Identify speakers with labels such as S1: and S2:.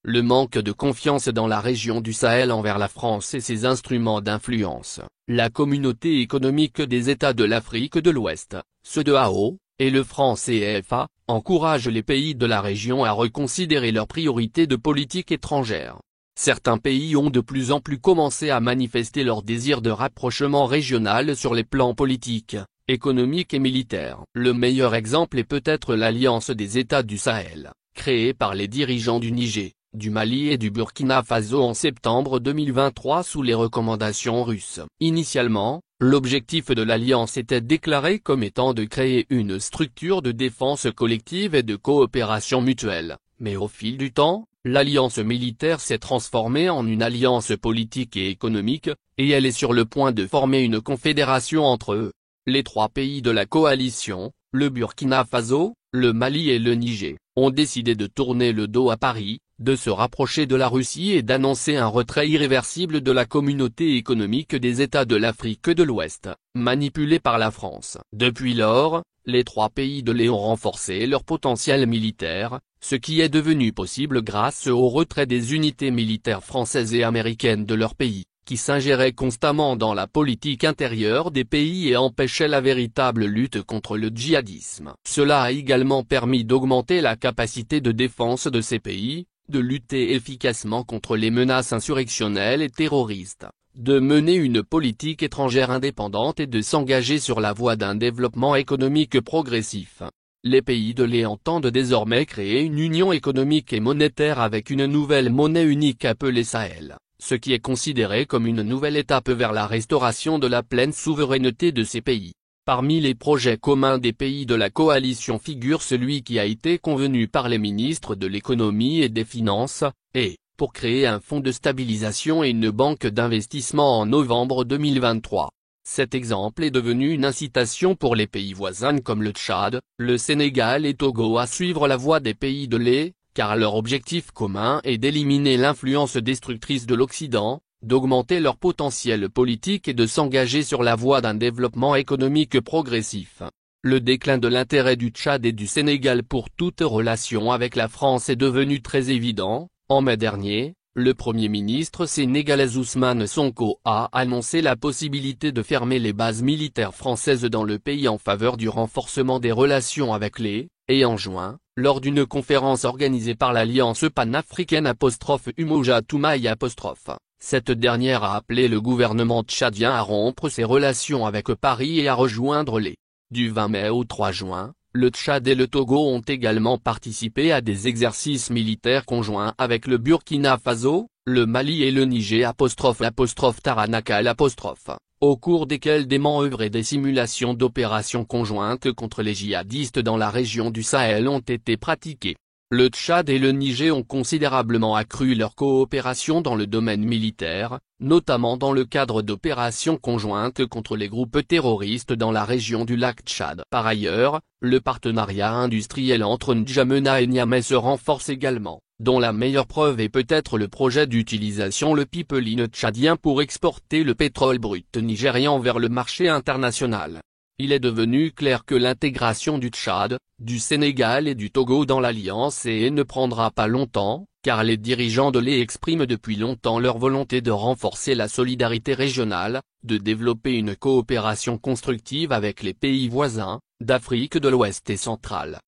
S1: le manque de confiance dans la région du Sahel envers la France et ses instruments d'influence, la communauté économique des États de l'Afrique de l'Ouest, CEDEAO, et le franc CFA, encouragent les pays de la région à reconsidérer leurs priorités de politique étrangère. Certains pays ont de plus en plus commencé à manifester leur désir de rapprochement régional sur les plans politiques, économiques et militaires. Le meilleur exemple est peut-être l'Alliance des États du Sahel, créée par les dirigeants du Niger, du Mali et du Burkina Faso en septembre 2023 sous les recommandations russes. Initialement, l'objectif de l'alliance était déclaré comme étant de créer une structure de défense collective et de coopération mutuelle, mais au fil du temps, l'alliance militaire s'est transformée en une alliance politique et économique, et elle est sur le point de former une confédération entre eux. Les trois pays de la coalition, le Burkina Faso, le Mali et le Niger, ont décidé de tourner le dos à Paris, de se rapprocher de la Russie et d'annoncer un retrait irréversible de la communauté économique des États de l'Afrique de l'Ouest, manipulée par la France. Depuis lors, les trois pays de l'EA ont renforcé leur potentiel militaire, ce qui est devenu possible grâce au retrait des unités militaires françaises et américaines de leur pays, qui s'ingéraient constamment dans la politique intérieure des pays et empêchaient la véritable lutte contre le djihadisme. Cela a également permis d'augmenter la capacité de défense de ces pays, de lutter efficacement contre les menaces insurrectionnelles et terroristes, de mener une politique étrangère indépendante et de s'engager sur la voie d'un développement économique progressif. Les pays de l'EA entendent désormais créer une union économique et monétaire avec une nouvelle monnaie unique appelée Sahel, ce qui est considéré comme une nouvelle étape vers la restauration de la pleine souveraineté de ces pays. Parmi les projets communs des pays de la coalition figure celui qui a été convenu par les ministres de l'économie et des finances, et, pour créer un fonds de stabilisation et une banque d'investissement en novembre 2023. Cet exemple est devenu une incitation pour les pays voisins comme le Tchad, le Sénégal et Togo à suivre la voie des pays de l'EA, car leur objectif commun est d'éliminer l'influence destructrice de l'Occident, d'augmenter leur potentiel politique et de s'engager sur la voie d'un développement économique progressif. Le déclin de l'intérêt du Tchad et du Sénégal pour toute relation avec la France est devenu très évident. En mai dernier, le Premier ministre sénégalais Ousmane Sonko a annoncé la possibilité de fermer les bases militaires françaises dans le pays en faveur du renforcement des relations avec les, et en juin, lors d'une conférence organisée par l'Alliance panafricaine Umoja Toumaï cette dernière a appelé le gouvernement tchadien à rompre ses relations avec Paris et à rejoindre les. Du 20 mai au 3 juin, le Tchad et le Togo ont également participé à des exercices militaires conjoints avec le Burkina Faso, le Mali et le Niger Taranakal au cours desquels des manœuvres et des simulations d'opérations conjointes contre les djihadistes dans la région du Sahel ont été pratiquées. Le Tchad et le Niger ont considérablement accru leur coopération dans le domaine militaire, notamment dans le cadre d'opérations conjointes contre les groupes terroristes dans la région du lac Tchad. Par ailleurs, le partenariat industriel entre N'Djamena et Niamey se renforce également, dont la meilleure preuve est peut-être le projet d'utilisation le pipeline tchadien pour exporter le pétrole brut nigérian vers le marché international. Il est devenu clair que l'intégration du Tchad, du Sénégal et du Togo dans l'Alliance ne prendra pas longtemps, car les dirigeants de l'EA expriment depuis longtemps leur volonté de renforcer la solidarité régionale, de développer une coopération constructive avec les pays voisins, d'Afrique de l'Ouest et centrale.